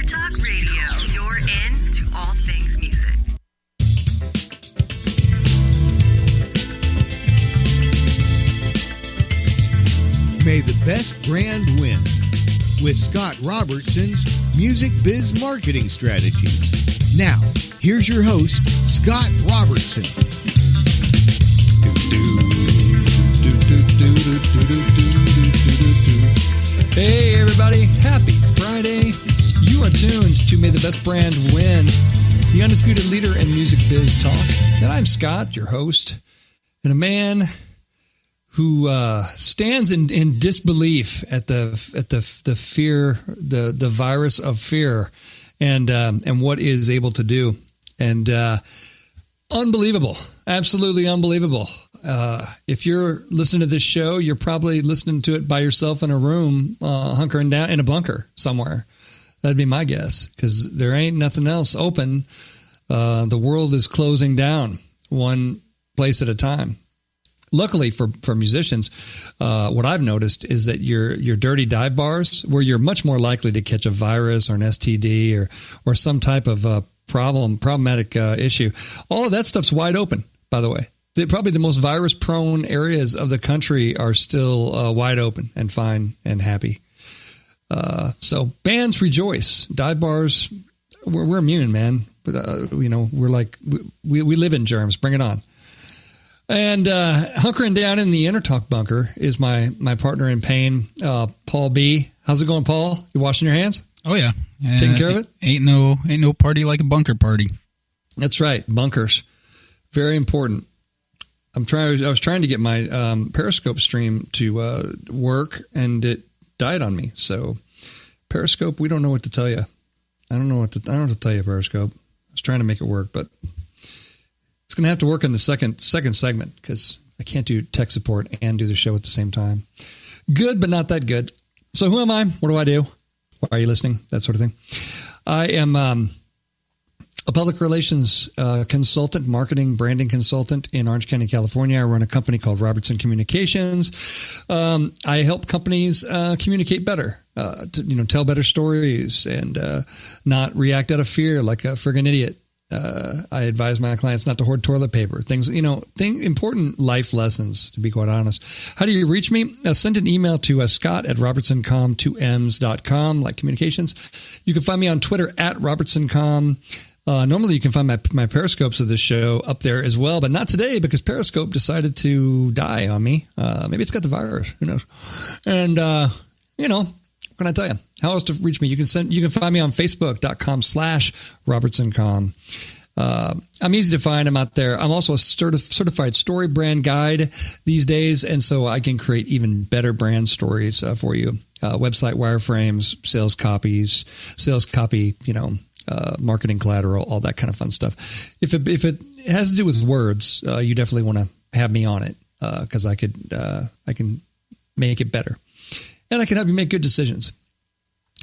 Entertalk Radio, you're in to all things music. May the best brand win with Scott Robertson's Music Biz Marketing Strategies. Now, here's your host, Scott Robertson. Hey, everybody. Happy Friday. You are tuned to May the Best Brand Win, the undisputed leader in music biz talk. And I'm Scott, your host, and a man who stands in disbelief at the fear, the virus of fear, and what it is able to do, and unbelievable, absolutely unbelievable. If you're listening to this show, you're probably listening to it by yourself in a room, hunkering down in a bunker somewhere. That'd be my guess, because there ain't nothing else open. The world is closing down one place at a time. Luckily for musicians, what I've noticed is that your dirty dive bars, where you're much more likely to catch a virus or an STD or some type of problematic issue, all of that stuff's wide open, by the way. Probably the most virus-prone areas of the country are still wide open and fine and happy. So bands rejoice. Dive bars, we're immune, man. We're like, we live in germs. Bring it on. And hunkering down in the Entertalk bunker is my partner in pain, Paul B. How's it going, Paul? You washing your hands? Oh yeah, taking care of it. Ain't no party like a bunker party. That's right, bunkers, very important. I was trying to get my Periscope stream to work, and it died on me. So Periscope, we don't know what to tell you. I don't know what to tell you, Periscope. I was trying to make it work, but it's going to have to work in the second segment, because I can't do tech support and do the show at the same time. Good, but not that good. So who am I? What do I do? Why are you listening? That sort of thing. I am a public relations consultant, marketing, branding consultant in Orange County, California. I run a company called Robertson Communications. I help companies communicate better, to tell better stories, and not react out of fear like a friggin' idiot. I advise my clients not to hoard toilet paper. Important life lessons, to be quite honest. How do you reach me? Send an email to scott@robertsoncom2ms.com, like communications. You can find me on Twitter @robertsoncom. Normally you can find my Periscopes of this show up there as well, but not today, because Periscope decided to die on me. Maybe it's got the virus. Who knows? And, what can I tell you? How else to reach me? You can find me on Facebook.com/RobertsonCom. I'm easy to find. I'm out there. I'm also a certified story brand guide these days, and so I can create even better brand stories for you. Website wireframes, sales copy, marketing collateral, all that kind of fun stuff. If it has to do with words, you definitely want to have me on it, because I can make it better, and I can help you make good decisions.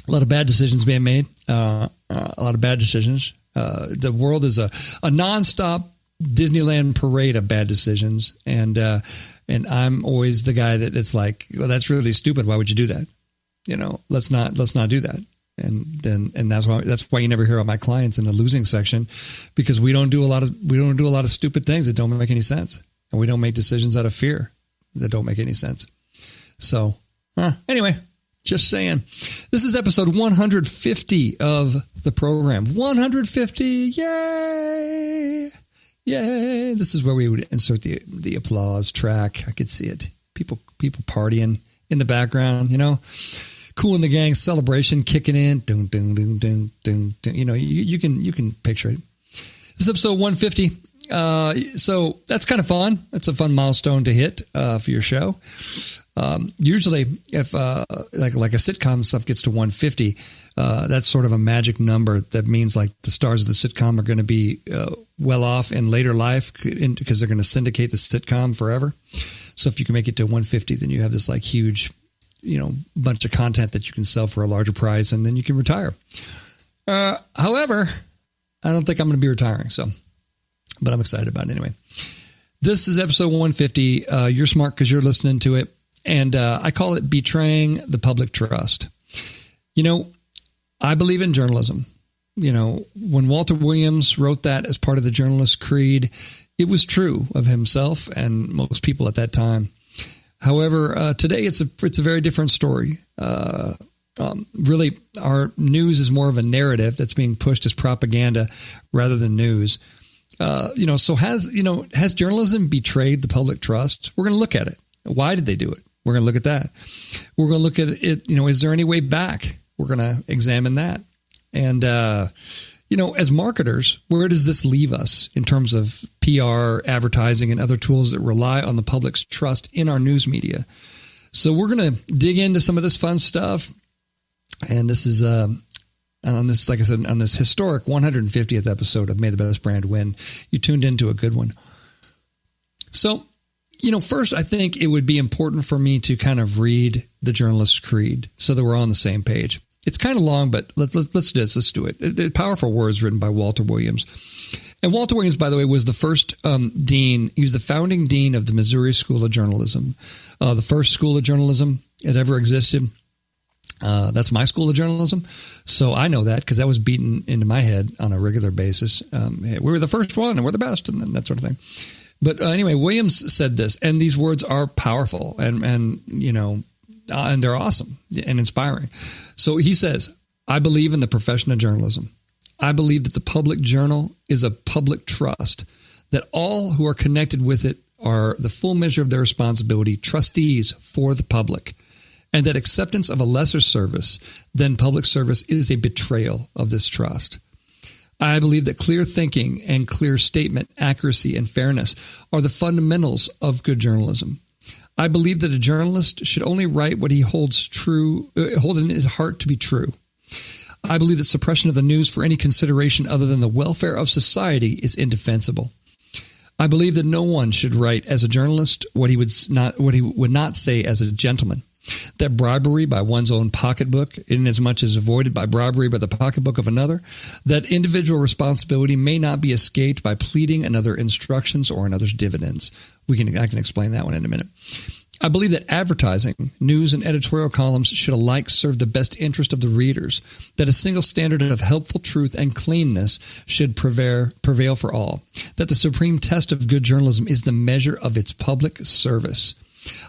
A lot of bad decisions being made. A lot of bad decisions. The world is a nonstop Disneyland parade of bad decisions, and I'm always the guy that's like, well, that's really stupid. Why would you do that? Let's not do that. And that's why you never hear about my clients in the losing section, because we don't do a lot of stupid things that don't make any sense, and we don't make decisions out of fear that don't make any sense. So anyway, just saying, this is episode 150 of the program. 150, yay! This is where we would insert the applause track. I could see it. People partying in the background, Cool in the Gang celebration kicking in. Dun, dun, dun, dun, dun, dun. You can picture it. This is episode 150. So that's kind of fun. That's a fun milestone to hit for your show. Usually, if like a sitcom stuff gets to 150, that's sort of a magic number. That means like the stars of the sitcom are going to be well off in later life, because they're going to syndicate the sitcom forever. So if you can make it to 150, then you have this like huge, bunch of content that you can sell for a larger price, and then you can retire. However, I don't think I'm going to be retiring, but I'm excited about it anyway. This is episode 150. You're smart because you're listening to it, and I call it Betraying the Public Trust. I believe in journalism. When Walter Williams wrote that as part of the journalist creed, it was true of himself and most people at that time. However, today it's a very different story. Really, our news is more of a narrative that's being pushed as propaganda rather than news. So has journalism betrayed the public trust? We're going to look at it. Why did they do it? We're going to look at that. We're going to look at it. Is there any way back? We're going to examine that. And, as marketers, where does this leave us in terms of PR, advertising, and other tools that rely on the public's trust in our news media? So we're going to dig into some of this fun stuff. And this is on this, like I said, on this historic 150th episode of May the Best Brand Win. You tuned into a good one. So, first, I think it would be important for me to kind of read the journalist's creed so that we're all on the same page. It's kind of long, but let's do this. Let's do it. Powerful words written by Walter Williams. And Walter Williams, by the way, was the first dean. He was the founding dean of the Missouri School of Journalism, the first school of journalism that ever existed. That's my school of journalism. So I know that because that was beaten into my head on a regular basis. We were the first one and we're the best and that sort of thing. But anyway, Williams said this, and these words are powerful and they're awesome and inspiring. So he says, I believe in the profession of journalism. I believe that the public journal is a public trust, that all who are connected with it are the full measure of their responsibility, trustees for the public, and that acceptance of a lesser service than public service is a betrayal of this trust. I believe that clear thinking and clear statement, accuracy, and fairness are the fundamentals of good journalism. I believe that a journalist should only write what he holds in his heart to be true. I believe that suppression of the news for any consideration other than the welfare of society is indefensible. I believe that no one should write as a journalist what he would not say as a gentleman. That bribery by one's own pocketbook, inasmuch as avoided by bribery by the pocketbook of another, that individual responsibility may not be escaped by pleading another instructions or another's dividends. I can explain that one in a minute. I believe that advertising, news, and editorial columns should alike serve the best interest of the readers, that a single standard of helpful truth and cleanness should prevail for all, that the supreme test of good journalism is the measure of its public service.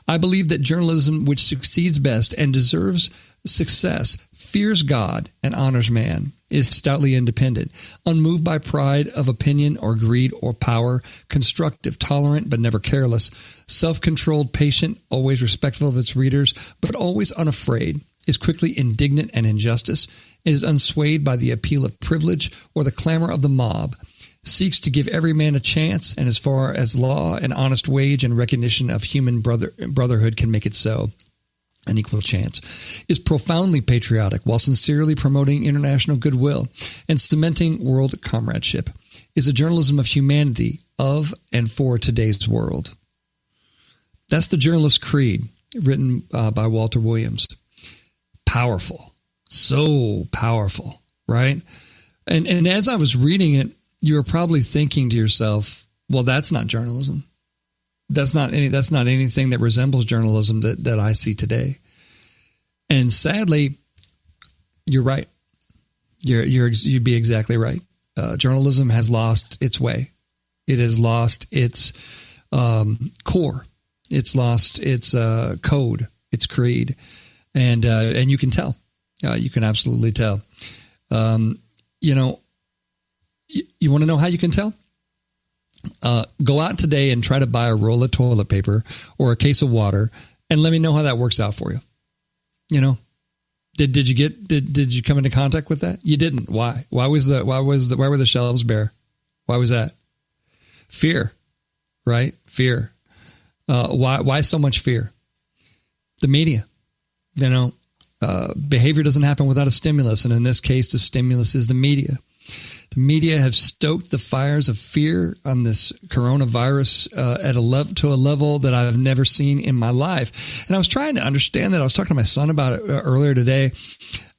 I believe that journalism which succeeds best and deserves success fears God and honors man, is stoutly independent, unmoved by pride of opinion or greed or power, constructive, tolerant, but never careless, self-controlled, patient, always respectful of its readers, but always unafraid, is quickly indignant at injustice, is unswayed by the appeal of privilege or the clamor of the mob, seeks to give every man a chance, and as far as law and honest wage and recognition of human brotherhood can make it so, an equal chance, is profoundly patriotic while sincerely promoting international goodwill and cementing world comradeship, is a journalism of humanity of and for today's world. That's the journalist creed written by Walter Williams. Powerful. So powerful, right? And as I was reading it, you were probably thinking to yourself, well, that's not journalism. That's not anything that resembles journalism that I see today. And sadly, you're right. You'd be exactly right. Journalism has lost its way. It has lost its core. It's lost its code, its creed, and you can tell. You can absolutely tell. You want to know how you can tell? Go out today and try to buy a roll of toilet paper or a case of water, and let me know how that works out for you. Did you come into contact with that? You didn't. Why? Why were the shelves bare? Why was that? Fear, right? Fear. Why so much fear? The media. Behavior doesn't happen without a stimulus, and in this case, the stimulus is the media. The media have stoked the fires of fear on this coronavirus to a level that I've never seen in my life. And I was trying to understand that. I was talking to my son about it earlier today.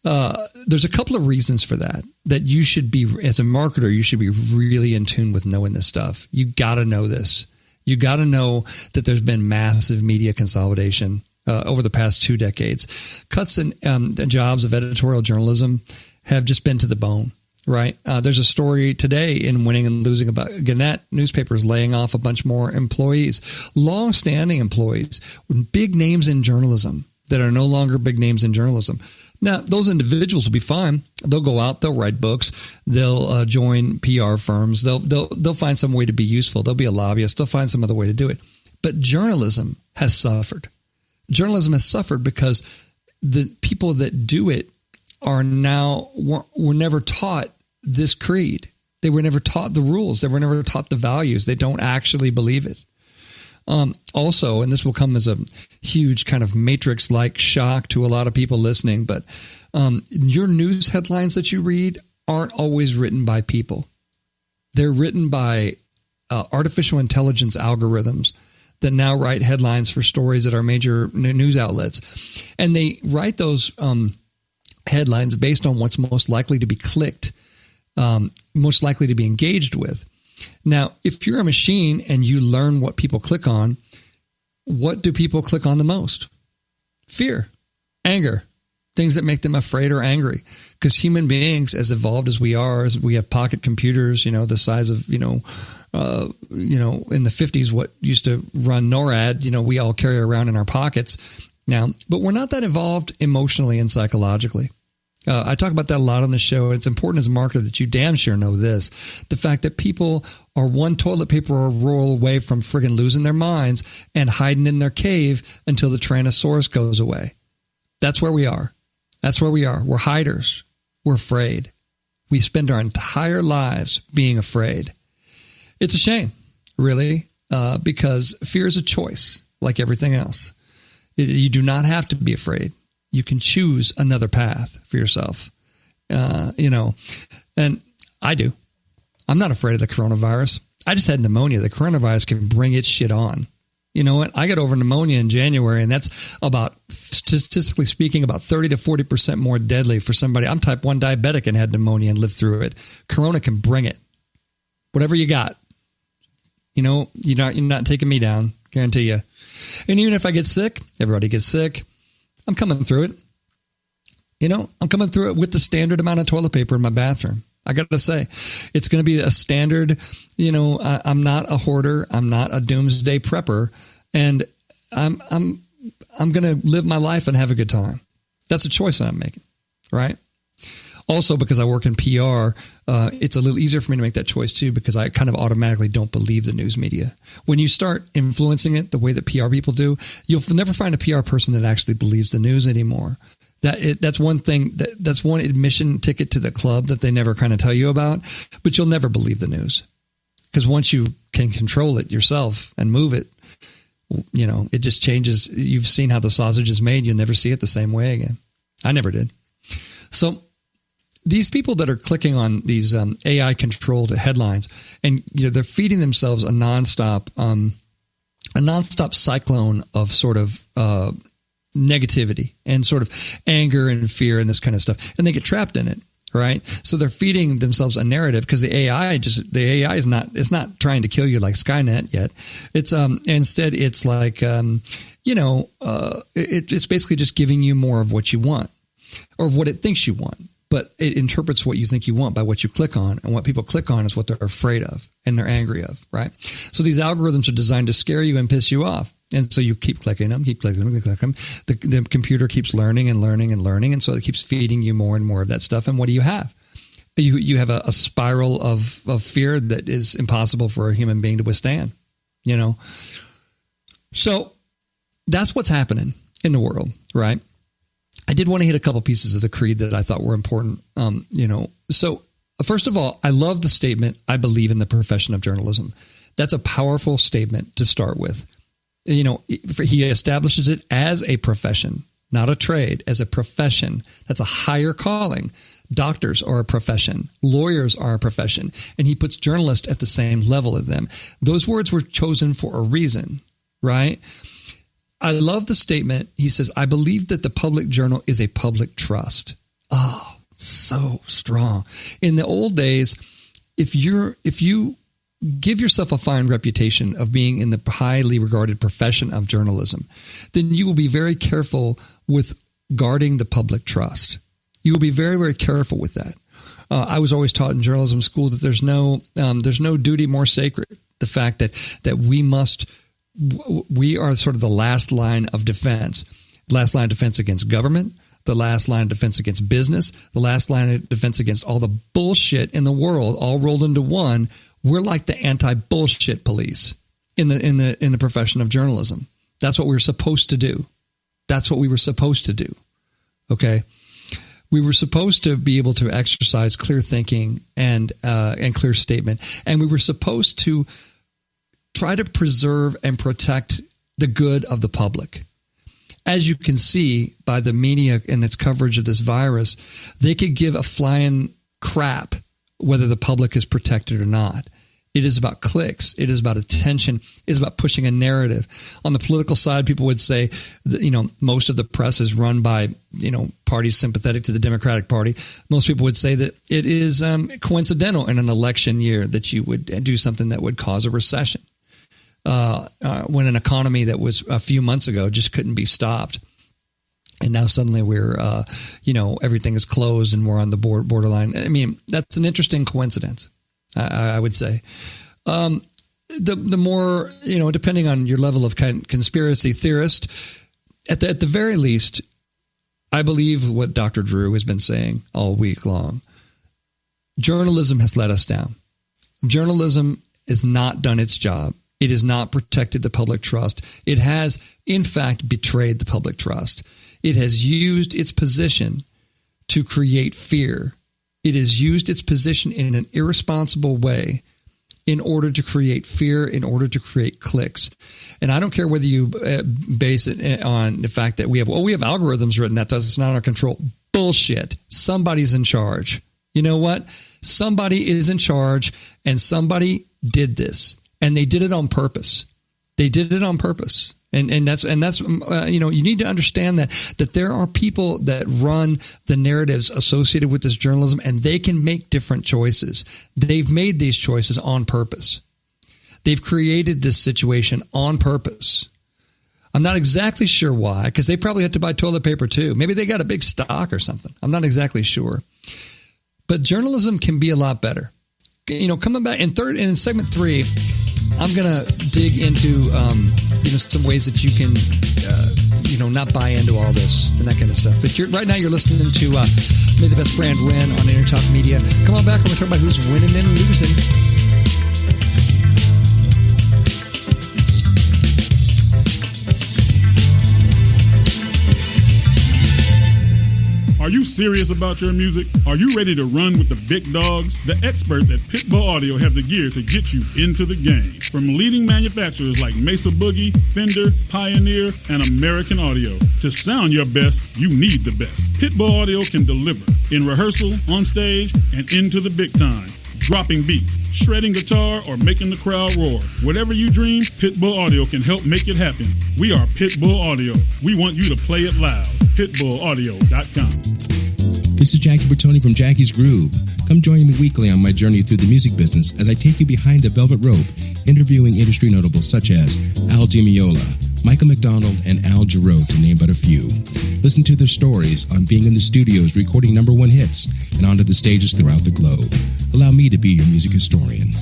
There's a couple of reasons for that you should be, as a marketer, you should be really in tune with knowing this stuff. You got to know this. You got to know that there's been massive media consolidation over the past 2 decades. Cuts in jobs of editorial journalism have just been to the bone, right? There's a story today in Winning and Losing about Gannett newspapers laying off a bunch more employees, long-standing employees, with big names in journalism that are no longer big names in journalism. Now, those individuals will be fine. They'll go out, they'll write books, they'll join PR firms, they'll find some way to be useful. They'll be a lobbyist, they'll find some other way to do it. But journalism has suffered. Journalism has suffered because the people that do it are now were never taught this creed. They were never taught the rules. They were never taught the values. They don't actually believe it. Also, and this will come as a huge kind of matrix-like shock to a lot of people listening, but your news headlines that you read aren't always written by people. They're written by artificial intelligence algorithms that now write headlines for stories that are major news outlets. And they write those headlines based on what's most likely to be clicked, most likely to be engaged with. Now, if you're a machine and you learn what people click on, what do people click on the most? Fear, anger, things that make them afraid or angry. Because human beings, as evolved as we are, as we have pocket computers, the size of, in the 50s, what used to run NORAD, we all carry around in our pockets now. But we're not that evolved emotionally and psychologically. I talk about that a lot on the show. It's important as a marketer that you damn sure know this. The fact that people are one toilet paper roll away from friggin' losing their minds and hiding in their cave until the Tyrannosaurus goes away. That's where we are. That's where we are. We're hiders. We're afraid. We spend our entire lives being afraid. It's a shame, really, because fear is a choice, like everything else. You do not have to be afraid. You can choose another path for yourself, and I do. I'm not afraid of the coronavirus. I just had pneumonia. The coronavirus can bring its shit on. You know what? I got over pneumonia in January, and that's about, statistically speaking, about 30 to 40% more deadly for somebody. I'm type 1 diabetic and had pneumonia and lived through it. Corona can bring it. Whatever you got. You're not taking me down, guarantee you. And even if I get sick, everybody gets sick. I'm coming through it. I'm coming through it with the standard amount of toilet paper in my bathroom. I got to say, it's going to be a standard. I'm not a hoarder. I'm not a doomsday prepper, and I'm going to live my life and have a good time. That's a choice that I'm making, right? Also, because I work in PR, it's a little easier for me to make that choice too, because I kind of automatically don't believe the news media. When you start influencing it the way that PR people do, you'll never find a PR person that actually believes the news anymore. That's one thing. That's one admission ticket to the club that they never kind of tell you about. But you'll never believe the news, because once you can control it yourself and move it, it just changes. You've seen how the sausage is made. You'll never see it the same way again. I never did. So these people that are clicking on these AI controlled headlines, and they're feeding themselves a nonstop cyclone of sort of negativity and sort of anger and fear and this kind of stuff, and they get trapped in it, right? So they're feeding themselves a narrative, because the AI is not trying to kill you like Skynet yet. It's instead it's like it's basically just giving you more of what you want, or of what it thinks you want. But it interprets what you think you want by what you click on, and what people click on is what they're afraid of and they're angry of, right? So these algorithms are designed to scare you and piss you off. And so you keep clicking them. The computer keeps learning and learning and learning. And so it keeps feeding you more and more of that stuff. And what do you have? You have a spiral of fear that is impossible for a human being to withstand, So that's what's happening in the world, right? I did want to hit a couple pieces of the creed that I thought were important. So first of all, I love the statement, "I believe in the profession of journalism." That's a powerful statement to start with. He establishes it as a profession, not a trade, as a profession. That's a higher calling. Doctors are a profession. Lawyers are a profession. And he puts journalists at the same level of them. Those words were chosen for a reason, right? I love the statement. He says, "I believe that the public journal is a public trust." Oh, so strong. In the old days, if you give yourself a fine reputation of being in the highly regarded profession of journalism, then you will be very careful with guarding the public trust. You will be very, very careful with that. I was always taught in journalism school that there's no duty more sacred. The fact that we are sort of the last line of defense against government, the last line of defense against business, the last line of defense against all the bullshit in the world, all rolled into one. We're like the anti-bullshit police in the profession of journalism. That's what we're supposed to do. That's what we were supposed to do. Okay. We were supposed to be able to exercise clear thinking and clear statement. And we were supposed to try to preserve and protect the good of the public. As you can see by the media and its coverage of this virus, they could give a flying crap whether the public is protected or not. It is about clicks. It is about attention. It is about pushing a narrative. On the political side, people would say that, most of the press is run by, parties sympathetic to the Democratic Party. Most people would say that it is coincidental in an election year that you would do something that would cause a recession. When an economy that was a few months ago just couldn't be stopped. And now suddenly we're, everything is closed and we're on the borderline. I mean, that's an interesting coincidence. I would say, the more, depending on your level of conspiracy theorist, at the very least, I believe what Dr. Drew has been saying all week long. Journalism has let us down. Journalism has not done its job. It has not protected the public trust. It has, in fact, betrayed the public trust. It has used its position to create fear. It has used its position in an irresponsible way in order to create fear, in order to create clicks. And I don't care whether you base it on the fact that we have algorithms written that it's not our control. Bullshit. Somebody's in charge. You know what? Somebody is in charge, and somebody did this, and they did it on purpose. They did it on purpose. And that's you need to understand that there are people that run the narratives associated with this journalism, and they can make different choices. They've made these choices on purpose. They've created this situation on purpose. I'm not exactly sure why, because they probably had to buy toilet paper too. Maybe they got a big stock or something. I'm not exactly sure. But journalism can be a lot better. Coming back in segment 3, I'm going to dig into, some ways that you can, not buy into all this and that kind of stuff. But right now you're listening to May the Best Brand Win on Entertalk Media. Come on back. We're going to talk about who's winning and losing. Are you serious about your music? Are you ready to run with the big dogs? The experts at Pitbull Audio have the gear to get you into the game. From leading manufacturers like Mesa Boogie, Fender, Pioneer, and American Audio. To sound your best, you need the best. Pitbull Audio can deliver in rehearsal, on stage, and into the big time. Dropping beats, shredding guitar, or making the crowd roar. Whatever you dream, Pitbull Audio can help make it happen. We are Pitbull Audio. We want you to play it loud. PitbullAudio.com. This is Jackie Bertoni from Jackie's Groove. Come join me weekly on my journey through the music business as I take you behind the velvet rope, interviewing industry notables such as Al Di Meola, Michael McDonald, and Al Jarreau, to name but a few. Listen to their stories on being in the studios recording #1 hits and onto the stages throughout the globe. Allow me to be your music historian.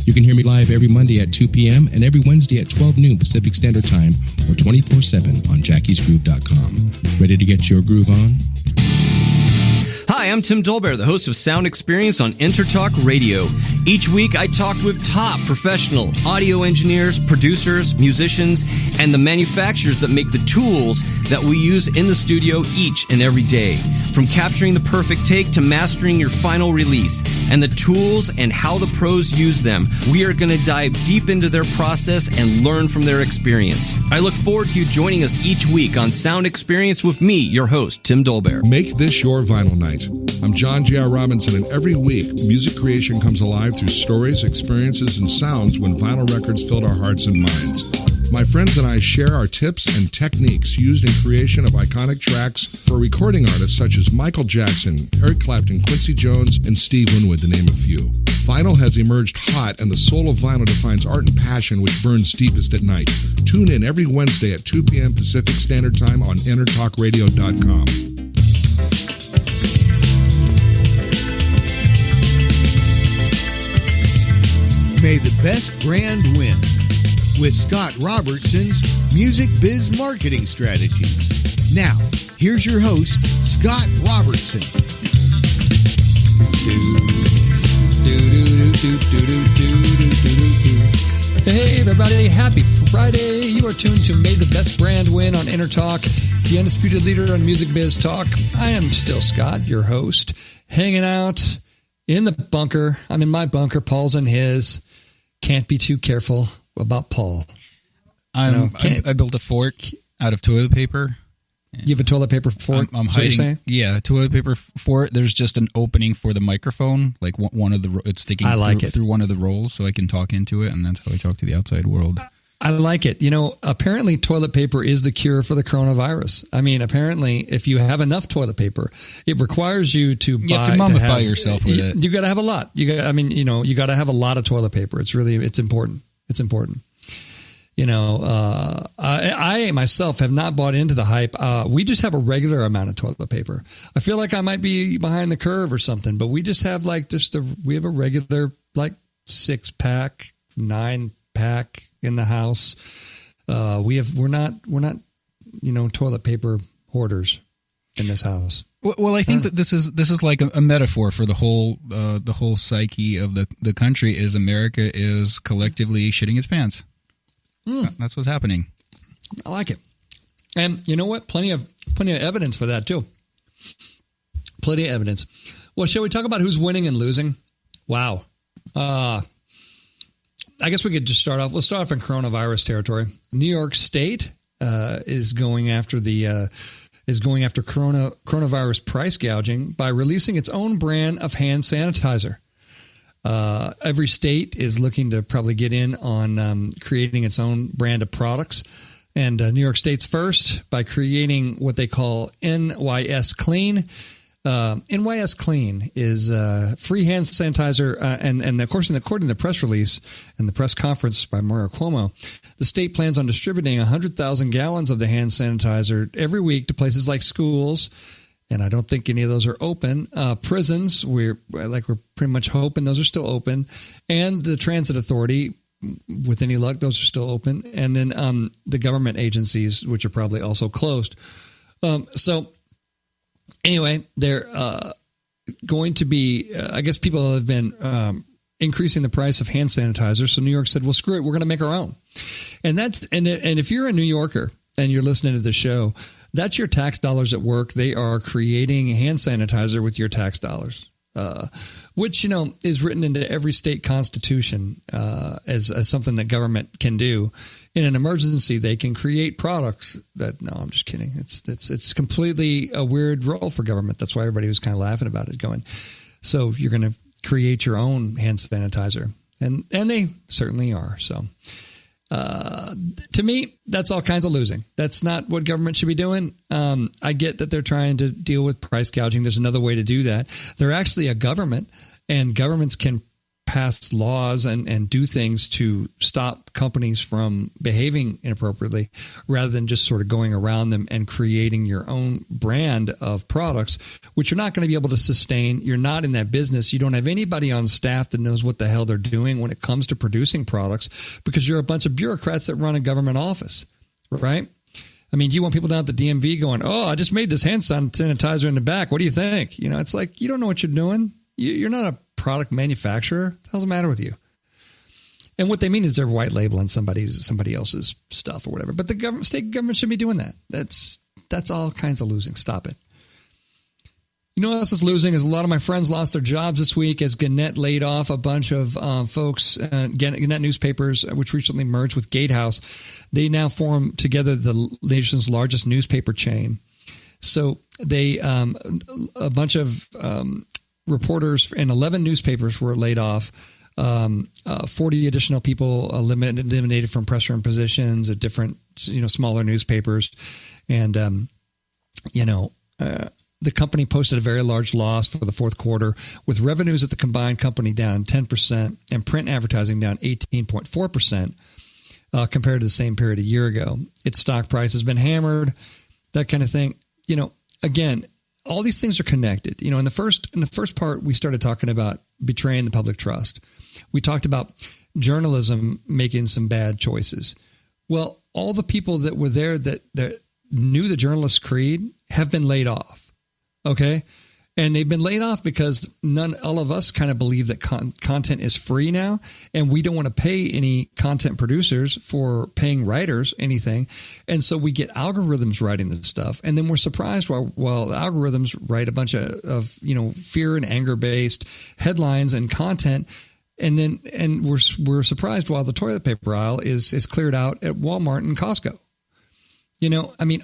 You can hear me live every Monday at 2 p.m. and every Wednesday at 12 noon Pacific Standard Time or 24/7 on jackiesgroove.com. Ready to get your groove on? Hi, I'm Tim Dolbear, the host of Sound Experience on Entertalk Radio. Each week, I talk with top professional audio engineers, producers, musicians, and the manufacturers that make the tools that we use in the studio each and every day. From capturing the perfect take to mastering your final release, and the tools and how the pros use them, we are going to dive deep into their process and learn from their experience. I look forward to you joining us each week on Sound Experience with me, your host, Tim Dolbear. Make this your vinyl night. I'm John J.R. Robinson, and every week, music creation comes alive through stories, experiences, and sounds when vinyl records filled our hearts and minds. My friends and I share our tips and techniques used in creation of iconic tracks for recording artists such as Michael Jackson, Eric Clapton, Quincy Jones, and Steve Winwood, to name a few. Vinyl has emerged hot, and the soul of vinyl defines art and passion which burns deepest at night. Tune in every Wednesday at 2 p.m. Pacific Standard Time on EnterTalkRadio.com. best brand win with Scott Robertson's Music Biz Marketing Strategies. Now, here's your host, Scott Robertson. Hey everybody, happy Friday. You are tuned to May the Best Brand Win on Entertalk, the undisputed leader on Music Biz Talk. I am still Scott, your host, hanging out in the bunker. I'm in my bunker, Paul's in his. Can't be too careful about Paul. I built a fort out of toilet paper. You have a toilet paper fort? I'm hiding. Yeah, toilet paper fort. There's just an opening for the microphone, like one of the. It's sticking through one of the rolls, so I can talk into it, and that's how I talk to the outside world. I like it. You know, apparently toilet paper is the cure for the coronavirus. I mean, apparently, if you have enough toilet paper, it requires you to buy. You have to mummify yourself with it. You got to have a lot. You got to have a lot of toilet paper. It's important. It's important. You know, I myself have not bought into the hype. We just have a regular amount of toilet paper. I feel like I might be behind the curve or something, but we just have we have a regular 6-pack, 9-pack in the house. We're not toilet paper hoarders in this house. Well, I think that this is like a metaphor for the whole psyche of the country. Is America is collectively shitting its pants. That's what's happening. I like it. And you know what? Plenty of evidence for that too. Plenty of evidence. Well, shall we talk about who's winning and losing? Wow. I guess we could just start off. Let's start off in coronavirus territory. New York State is going after coronavirus price gouging by releasing its own brand of hand sanitizer. Every state is looking to probably get in on creating its own brand of products. And New York State's first by creating what they call NYS Clean. NYS Clean is free hand sanitizer. And of course, according to the press release and the press conference by Mario Cuomo, the state plans on distributing 100,000 gallons of the hand sanitizer every week to places like schools. And I don't think any of those are open. Prisons, we're pretty much hoping those are still open. And the transit authority, with any luck, those are still open. And then the government agencies, which are probably also closed. So anyway, they're going to be, I guess people have been increasing the price of hand sanitizer. So New York said, well, screw it, we're going to make our own. And if you're a New Yorker and you're listening to the show, that's your tax dollars at work. They are creating hand sanitizer with your tax dollars, which, is written into every state constitution as something that government can do. In an emergency, they can create products that, no, I'm just kidding. It's completely a weird role for government. That's why everybody was kind of laughing about it, going, so you're going to create your own hand sanitizer. And they certainly are. So to me, that's all kinds of losing. That's not what government should be doing. I get that they're trying to deal with price gouging. There's another way to do that. They're actually a government, and governments can pass laws and do things to stop companies from behaving inappropriately rather than just sort of going around them and creating your own brand of products, which you're not going to be able to sustain. You're not in that business. You don't have anybody on staff that knows what the hell they're doing when it comes to producing products because you're a bunch of bureaucrats that run a government office, right? I mean, do you want people down at the DMV going, oh, I just made this hand sanitizer in the back. What do you think? It's like, you don't know what you're doing. You're not a product manufacturer. What the hell's the matter with you? And what they mean is they're white labeling somebody else's stuff or whatever. But the state government shouldn't be doing that. That's all kinds of losing. Stop it. You know what else is losing is a lot of my friends lost their jobs this week as Gannett laid off a bunch of folks. Gannett newspapers, which recently merged with Gatehouse, they now form together the nation's largest newspaper chain. So they a bunch of reporters in 11 newspapers were laid off. 40 additional people eliminated from press room positions at different, smaller newspapers. And, the company posted a very large loss for the fourth quarter, with revenues at the combined company down 10% and print advertising down 18.4% compared to the same period a year ago. Its stock price has been hammered, that kind of thing. Again, all these things are connected. In the first part, we started talking about betraying the public trust. We talked about journalism making some bad choices. Well, all the people that were there that knew the journalist creed have been laid off. Okay. And they've been laid off because all of us kind of believe that content is free now, and we don't want to pay any content producers for paying writers anything. And so we get algorithms writing this stuff, and then we're surprised while the algorithms write a bunch of fear and anger based headlines and content, and we're surprised while the toilet paper aisle is cleared out at Walmart and Costco.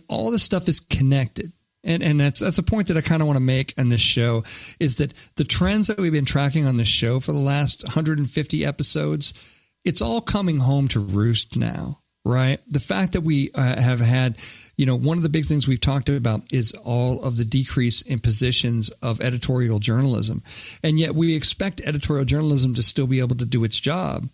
All this stuff is connected. And that's a point that I kind of want to make on this show, is that the trends that we've been tracking on this show for the last 150 episodes, it's all coming home to roost now, right? The fact that we have had, one of the big things we've talked about is all of the decrease in positions of editorial journalism. And yet we expect editorial journalism to still be able to do its job.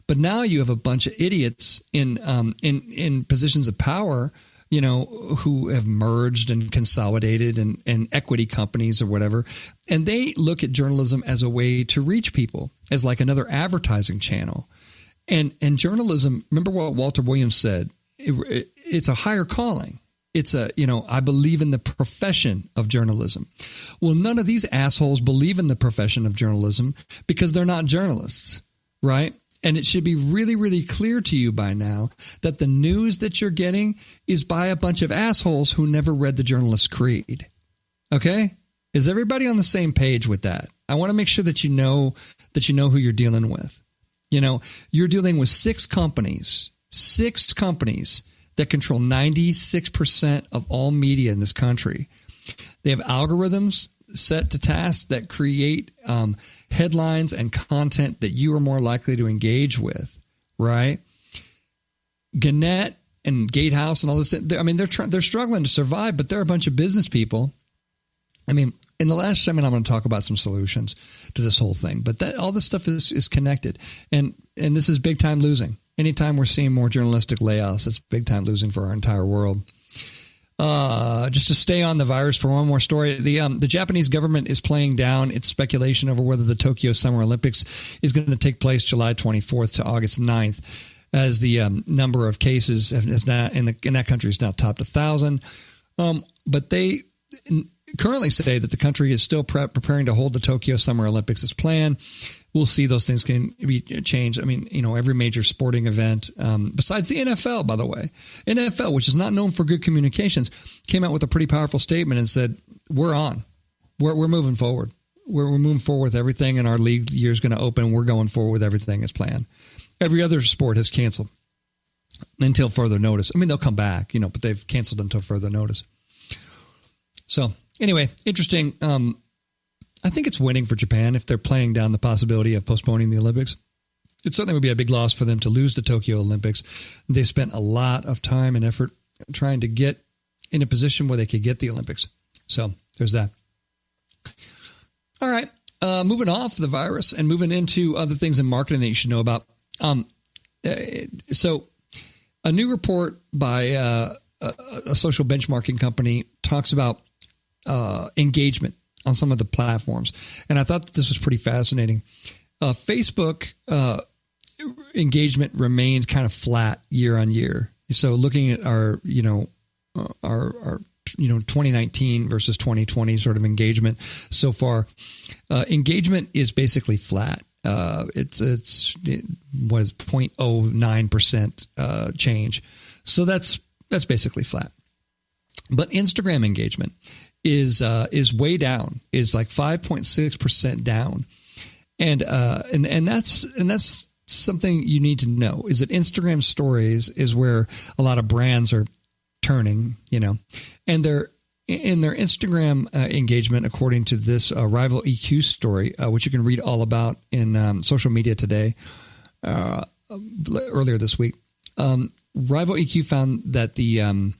But now you have a bunch of idiots in positions of power, who have merged and consolidated and equity companies or whatever. And they look at journalism as a way to reach people, as like another advertising channel. And journalism, remember what Walter Williams said, it's a higher calling. It's I believe in the profession of journalism. Well, none of these assholes believe in the profession of journalism because they're not journalists, right? And it should be really, really clear to you by now that the news that you're getting is by a bunch of assholes who never read the journalist's creed. Okay? Is everybody on the same page with that? I want to make sure that you know who you're dealing with. You're dealing with six companies that control 96% of all media in this country. They have algorithms set to tasks that create headlines and content that you are more likely to engage with, right? Gannett and Gatehouse and all this, they're struggling to survive, but they're a bunch of business people. In the last segment, I'm going to talk about some solutions to this whole thing, but all this stuff is connected, and this is big time losing. Anytime we're seeing more journalistic layoffs, it's big time losing for our entire world. Just to stay on the virus for one more story, the Japanese government is playing down its speculation over whether the Tokyo Summer Olympics is going to take place July 24th to August 9th, as the number of cases is now in that country is now topped 1,000. But they currently say that the country is still preparing to hold the Tokyo Summer Olympics as planned. We'll see those things can be changed. Every major sporting event, besides the NFL, by the way, NFL, which is not known for good communications, came out with a pretty powerful statement and said, we're on. We're moving forward. We're moving forward with everything, and our league year is going to open. We're going forward with everything as planned. Every other sport has canceled until further notice. They'll come back, but they've canceled until further notice. So anyway, interesting. I think it's winning for Japan if they're playing down the possibility of postponing the Olympics. It certainly would be a big loss for them to lose the Tokyo Olympics. They spent a lot of time and effort trying to get in a position where they could get the Olympics. So there's that. All right. Moving off the virus and moving into other things in marketing that you should know about. So a new report by a social benchmarking company talks about engagement on some of the platforms. And I thought that this was pretty fascinating. Facebook engagement remained kind of flat year on year. So looking at our 2019 versus 2020 sort of engagement so far, engagement is basically flat. It was 0.09% change. So that's basically flat. But Instagram engagement is way down, is like 5.6% down. And that's something you need to know, is that Instagram stories is where a lot of brands are turning, and they're in their Instagram engagement, according to this Rival EQ story, which you can read all about in Social Media Today earlier this week. Rival EQ found that the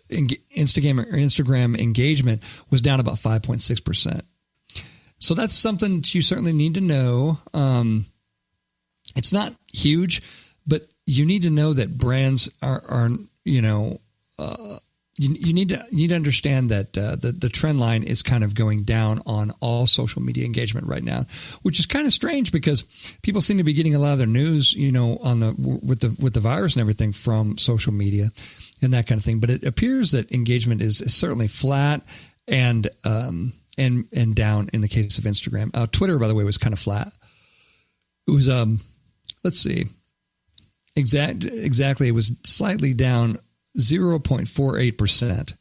Instagram engagement was down about 5.6%. So that's something that you certainly need to know. It's not huge, but you need to know that brands are you need to understand that the trend line is kind of going down on all social media engagement right now, which is kind of strange because people seem to be getting a lot of their news, with the virus and everything from social media and that kind of thing. But it appears that engagement is certainly flat and down in the case of Instagram. Twitter, by the way, was kind of flat. It was let's see, exactly. It was slightly down 0.48%,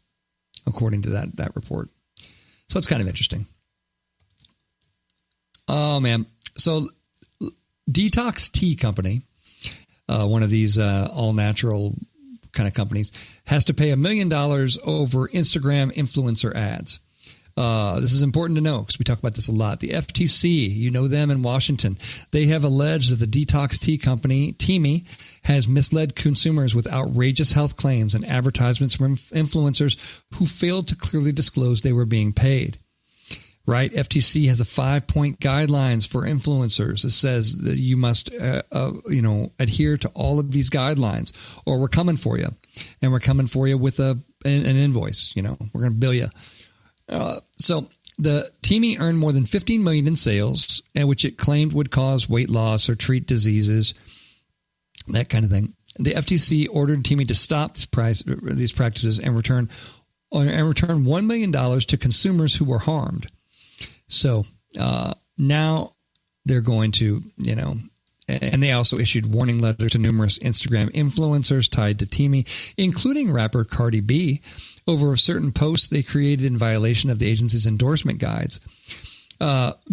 according to that report. So it's kind of interesting. Oh, man. So Detox Tea Company, one of these all-natural kind of companies, has to pay $1 million over Instagram influencer ads. This is important to know because we talk about this a lot. The FTC, you know them in Washington, they have alleged that the Detox Tea Company, Teamy, has misled consumers with outrageous health claims and advertisements from influencers who failed to clearly disclose they were being paid. Right? FTC has a 5-point guidelines for influencers. It says that you must, adhere to all of these guidelines, or we're coming for you, and we're coming for you with an invoice. We're going to bill you. So the Teamy earned more than $15 million in sales, which it claimed would cause weight loss or treat diseases, that kind of thing. The FTC ordered Teamy to stop these practices and return $1 million to consumers who were harmed. So now they're going to, and they also issued warning letters to numerous Instagram influencers tied to Teamy, including rapper Cardi B, over certain posts they created in violation of the agency's endorsement guides.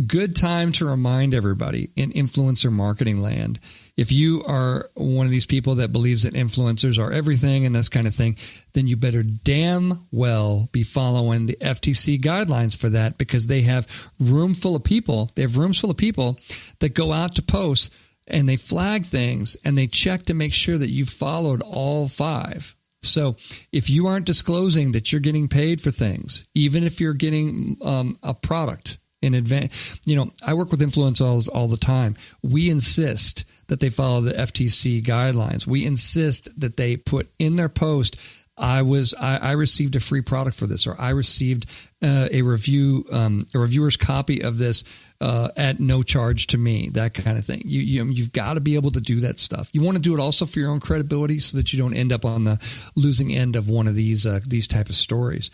Good time to remind everybody in influencer marketing land, if you are one of these people that believes that influencers are everything and this kind of thing, then you better damn well be following the FTC guidelines for that, because they have rooms full of people that go out to posts and they flag things and they check to make sure that you've followed all 5. So if you aren't disclosing that you're getting paid for things, even if you're getting a product in advance, I work with influencers all the time. We insist that they follow the FTC guidelines. We insist that they put in their post, I received a free product for this, or I received a reviewer's copy of this at no charge to me, that kind of thing. You've got to be able to do that stuff. You want to do it also for your own credibility so that you don't end up on the losing end of one of these type of stories,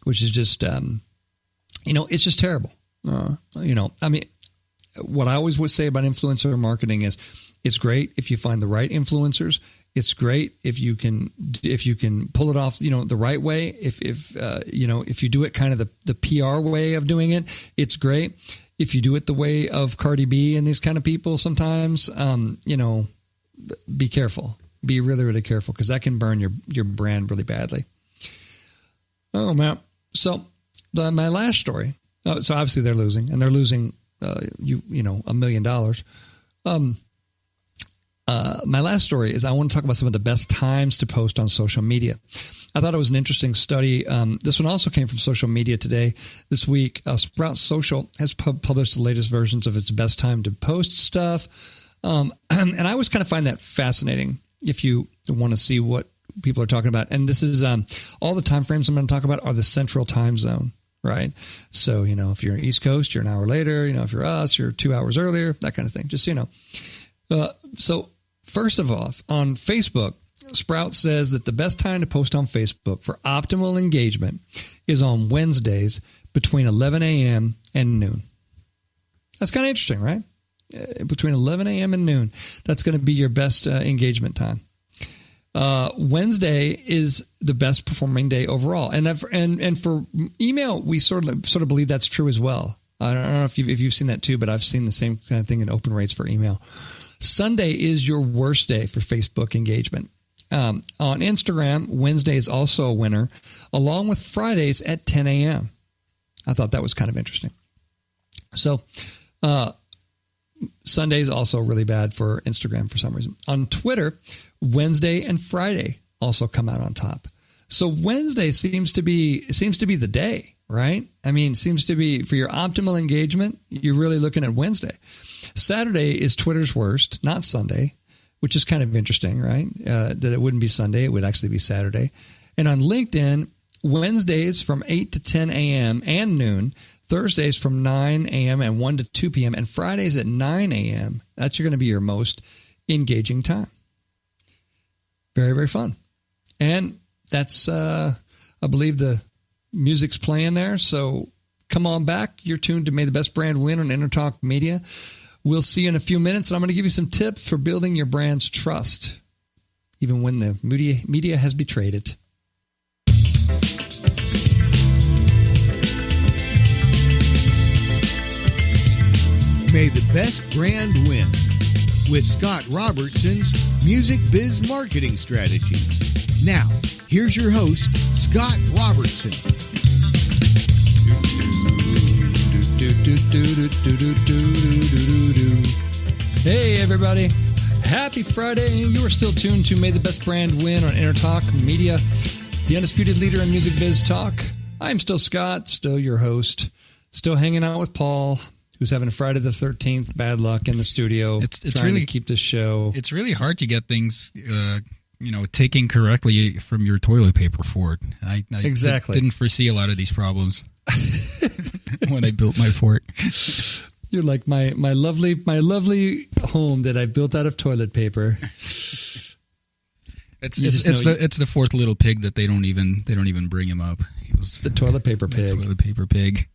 which is just, it's just terrible. What I always would say about influencer marketing is it's great if you find the right influencers. It's great if you can pull it off, the right way. If you do it kind of the PR way of doing it, it's great. If you do it the way of Cardi B and these kind of people, sometimes, be careful. Be really, really careful, because that can burn your brand really badly. Oh man! So my last story. So obviously they're losing, and they're losing $1 million. My last story is I want to talk about some of the best times to post on social media. I thought it was an interesting study. This one also came from Social Media Today this week. Sprout Social has published the latest versions of its best time to post stuff. And I always kind of find that fascinating if you want to see what people are talking about. And this is all the time frames I'm going to talk about are the central time zone, right? So, if you're East Coast, you're an hour later. If you're us, you're 2 hours earlier, that kind of thing, just so you know. So first of all, on Facebook, Sprout says that the best time to post on Facebook for optimal engagement is on Wednesdays between 11 a.m. and noon. That's kind of interesting, right? Between 11 a.m. and noon, that's going to be your best engagement time. Wednesday is the best performing day overall, and for email, we sort of believe that's true as well. I don't know if you've seen that too, but I've seen the same kind of thing in open rates for email. Sunday is your worst day for Facebook engagement. On Instagram, Wednesday is also a winner, along with Fridays at 10 a.m. I thought that was kind of interesting. So Sunday is also really bad for Instagram for some reason. On Twitter, Wednesday and Friday also come out on top. So Wednesday seems to be the day, right? I mean, seems to be for your optimal engagement. You're really looking at Wednesday. Saturday is Twitter's worst, not Sunday, which is kind of interesting, right? That it wouldn't be Sunday. It would actually be Saturday. And on LinkedIn, Wednesdays from 8 to 10 a.m. and noon, Thursdays from 9 a.m. and 1 to 2 p.m., and Fridays at 9 a.m. That's going to be your most engaging time. Very, very fun. And that's, I believe the music's playing there. So come on back. You're tuned to May the Best Brand Win on Entertalk Media. We'll see you in a few minutes, and I'm going to give you some tips for building your brand's trust, even when the media has betrayed it. May the best brand win with Scott Robertson's Music Biz Marketing Strategies. Now, here's your host, Scott Robertson. Hey, everybody. Happy Friday. You are still tuned to May the Best Brand Win on Entertalk Media, the undisputed leader in music biz talk. I'm still Scott, still your host, still hanging out with Paul, who's having a Friday the 13th bad luck in the studio. It's trying really to keep this show. It's really hard to get things, taken correctly from your toilet paper fort. I Exactly. didn't foresee a lot of these problems when I built my fort. You're like my lovely home that I built out of toilet paper. It's the fourth little pig that they don't even bring him up. He was The toilet paper pig. The toilet paper pig.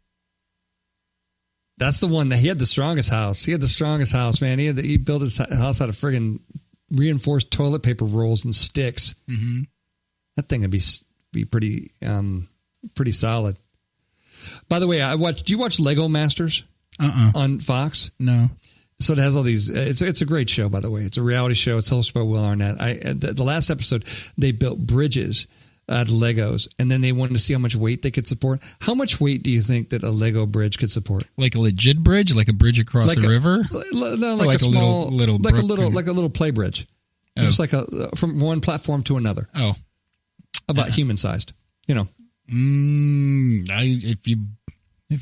That's the one that he had the strongest house. He had the strongest house, man. He built his house out of friggin' reinforced toilet paper rolls and sticks. Mm-hmm. That thing would be pretty solid. By the way, do you watch Lego Masters on Fox? No. So it has all these. It's a great show, by the way. It's a reality show. It's hosted by Will Arnett. The last episode, they built bridges out of Legos, and then they wanted to see how much weight they could support. How much weight do you think that a Lego bridge could support? Like a legit bridge, like a bridge across a river? No, like a small, like a brook little play bridge, Oh. just like from one platform to another. Oh, About human sized. If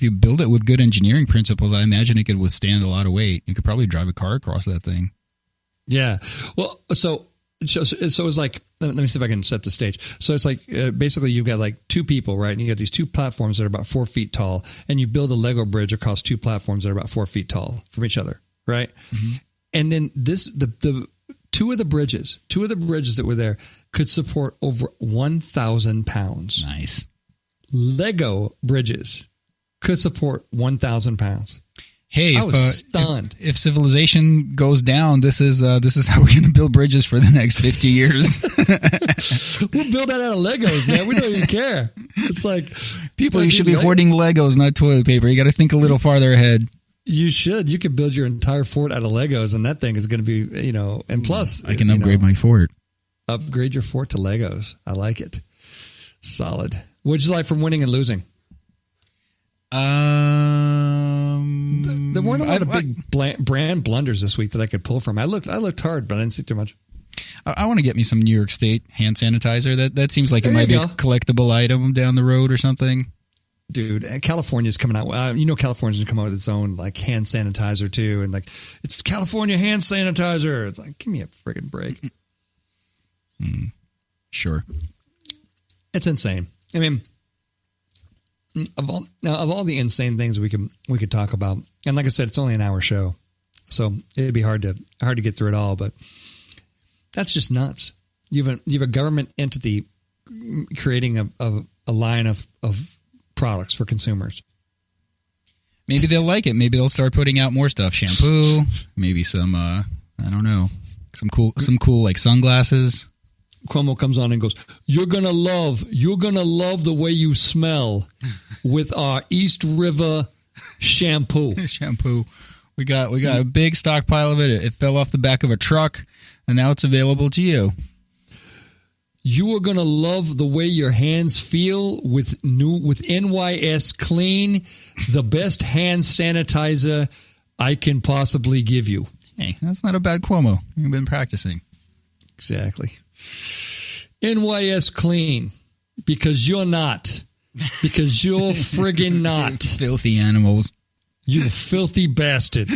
you build it with good engineering principles, I imagine it could withstand a lot of weight. You could probably drive a car across that thing. Yeah. Well, so it's like, let me see if I can set the stage. So it's like, basically you've got like two people, right? And you got these two platforms that are about 4 feet tall, and you build a Lego bridge across two platforms that are about 4 feet tall from each other, right? Mm-hmm. And then the two of the bridges that were there could support over 1,000 pounds. Nice. Lego bridges could support 1,000 pounds. Hey, I was stunned. If civilization goes down, this is how we're going to build bridges for the next 50 years. We'll build that out of Legos, man. We don't even care. It's like people, you should be hoarding Legos, not toilet paper. You got to think a little farther ahead. You should. You could build your entire fort out of Legos, and that thing is going to be, and plus, I can upgrade my fort. Upgrade your fort to Legos. I like it. Solid. What'd you like from winning and losing? There weren't a lot of big brand blunders this week that I could pull from. I looked hard, but I didn't see too much. I want to get me some New York State hand sanitizer. That seems like it might be go. a collectible item down the road or something. Dude, California's coming out. California's going to come out with its own like hand sanitizer too, and like it's California hand sanitizer. It's like, give me a friggin' break. Sure, it's insane. I mean, of all the insane things we could talk about, and like I said, it's only an hour show, so it'd be hard to get through it all. But that's just nuts. You have a government entity creating a line of products for consumers. Maybe they'll like it. Maybe they'll start putting out more stuff. Shampoo, maybe some I don't know, some cool like sunglasses. Cuomo comes on and goes, You're gonna love the way you smell with our East River shampoo. Shampoo. We got a big stockpile of it. It fell off the back of a truck, and now it's available to you. You are gonna love the way your hands feel with NYS Clean, the best hand sanitizer I can possibly give you. Hey, that's not a bad Cuomo. You've been practicing. Exactly. NYS Clean, because you're not. Because you're friggin' not. Filthy animals. You filthy bastard.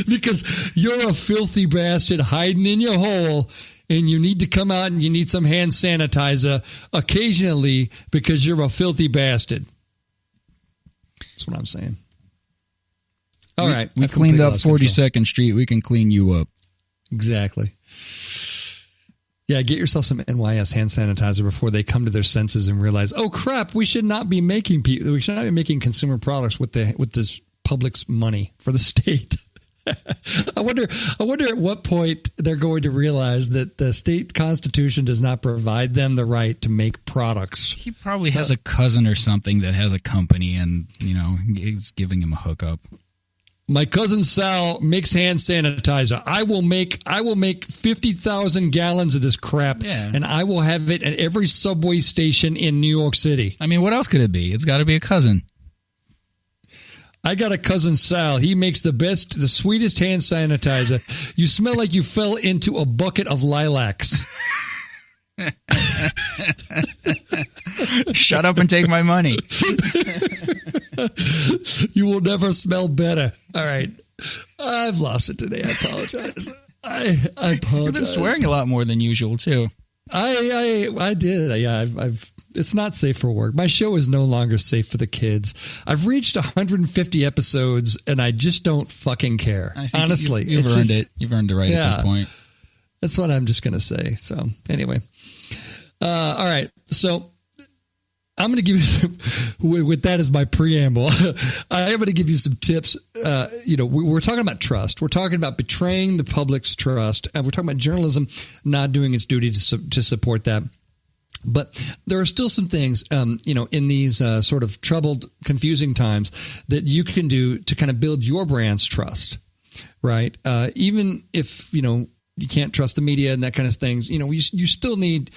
Because you're a filthy bastard hiding in your hole and you need to come out and you need some hand sanitizer occasionally because you're a filthy bastard. That's what I'm saying. All right. We've cleaned up 42nd Street. We can clean you up. Exactly. Yeah, get yourself some NYS hand sanitizer before they come to their senses and realize, oh crap, we should not be making consumer products with this public's money for the state. I wonder at what point they're going to realize that the state constitution does not provide them the right to make products. He probably has a cousin or something that has a company and, is giving him a hookup. My cousin Sal makes hand sanitizer. I will make 50,000 gallons of this crap, and I will have it at every subway station in New York City. I mean, what else could it be? It's got to be a cousin. I got a cousin Sal. He makes the sweetest hand sanitizer. You smell like you fell into a bucket of lilacs. Shut up and take my money. You will never smell better. All right. I've lost it today. I apologize. I apologize. You've been swearing a lot more than usual, too. I did. Yeah, I've. It's not safe for work. My show is no longer safe for the kids. I've reached 150 episodes, and I just don't fucking care. Honestly, you've earned it. You've earned it right at this point. That's what I'm just going to say. So anyway, all right. So I'm going to give you some, with that as my preamble, I am going to give you some tips. We're talking about trust. We're talking about betraying the public's trust. And we're talking about journalism not doing its duty to support that. But there are still some things, in these sort of troubled, confusing times that you can do to kind of build your brand's trust, right? Even if, you can't trust the media and that kind of things, you still need,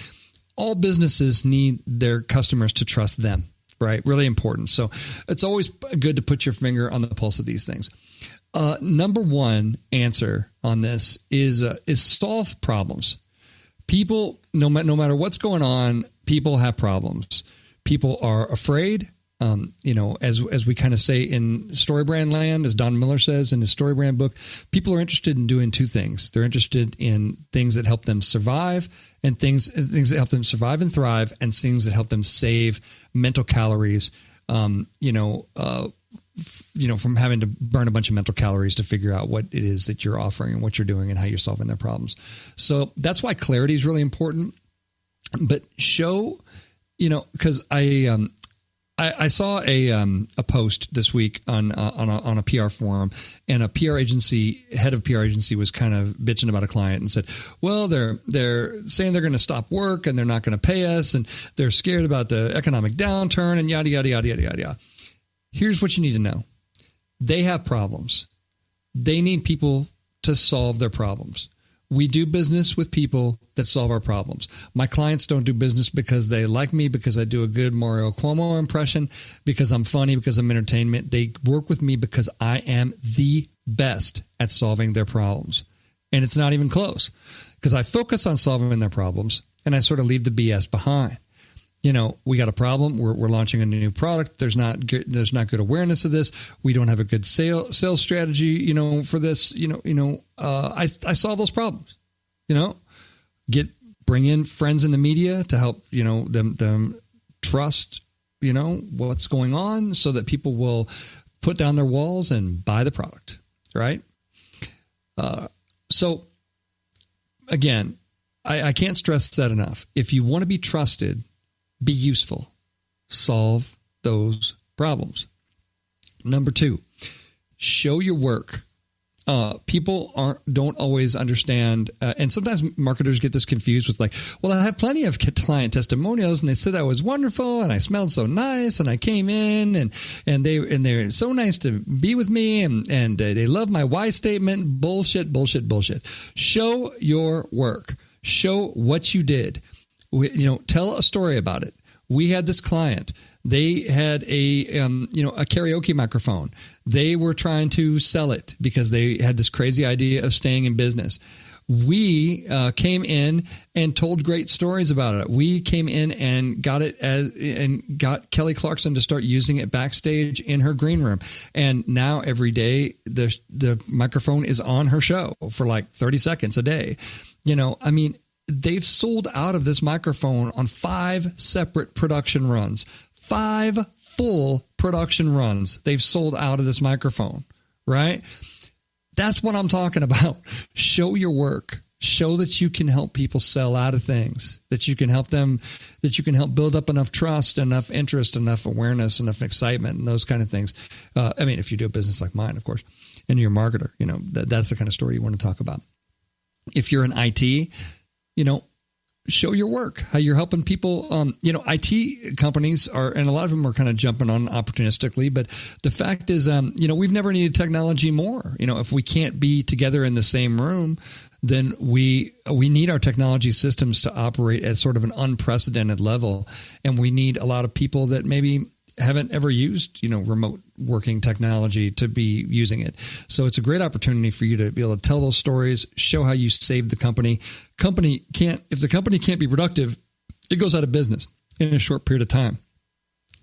all businesses need their customers to trust them, right? Really important. So it's always good to put your finger on the pulse of these things. Number one answer on this is solve problems. People, no matter what's going on, people have problems. People are afraid. As we kind of say in StoryBrand land, as Don Miller says in his StoryBrand book, people are interested in doing two things. They're interested in things that help them survive and things that help them survive and thrive, and things that help them save mental calories. From having to burn a bunch of mental calories to figure out what it is that you're offering and what you're doing and how you're solving their problems. So that's why clarity is really important. But show, because I saw a post this week on a PR forum, and a PR agency, head of PR agency, was kind of bitching about a client and said, well, they're saying they're going to stop work and they're not going to pay us, and they're scared about the economic downturn and yada, yada, yada, yada, yada. Here's what you need to know. They have problems. They need people to solve their problems. We do business with people that solve our problems. My clients don't do business because they like me, because I do a good Mario Cuomo impression, because I'm funny, because I'm entertainment. They work with me because I am the best at solving their problems. And it's not even close, because I focus on solving their problems and I sort of leave the BS behind. We got a problem. We're launching a new product. There's not good awareness of this. We don't have a good sales strategy, for this. I solve those problems. Bring in friends in the media to help them trust what's going on, so that people will put down their walls and buy the product. Right. So again, I can't stress that enough. If you want to be trusted, be useful. Solve those problems. Number two, show your work. People don't always understand, and sometimes marketers get this confused with well, I have plenty of client testimonials, and they said I was wonderful, and I smelled so nice, and I came in, and they're so nice to be with me, and they love my why statement. Bullshit, bullshit, bullshit. Show your work. Show what you did. Tell a story about it. We had this client. They had a karaoke microphone. They were trying to sell it because they had this crazy idea of staying in business. We came in and told great stories about it. We came in and got Kelly Clarkson to start using it backstage in her green room. And now every day the microphone is on her show for 30 seconds a day. they've sold out of this microphone on 5 separate production runs. 5 full production runs. They've sold out of this microphone, right? That's what I'm talking about. Show your work. Show that you can help people sell out of things, that you can help them, that you can help build up enough trust, enough interest, enough awareness, enough excitement, and those kind of things. I mean, if you do a business like mine, of course, and you're a marketer, you know, that's the kind of story you want to talk about. If you're in IT, you know, show your work, how you're helping people. You know, IT companies are, and a lot of them are kind of jumping on opportunistically, but the fact is, you know, we've never needed technology more. You know, if we can't be together in the same room, then we need our technology systems to operate at sort of an unprecedented level. And we need a lot of people that maybe haven't ever used, you know, remote working technology to be using it. So it's a great opportunity for you to be able to tell those stories, show how you saved the company. If the company can't be productive, it goes out of business in a short period of time.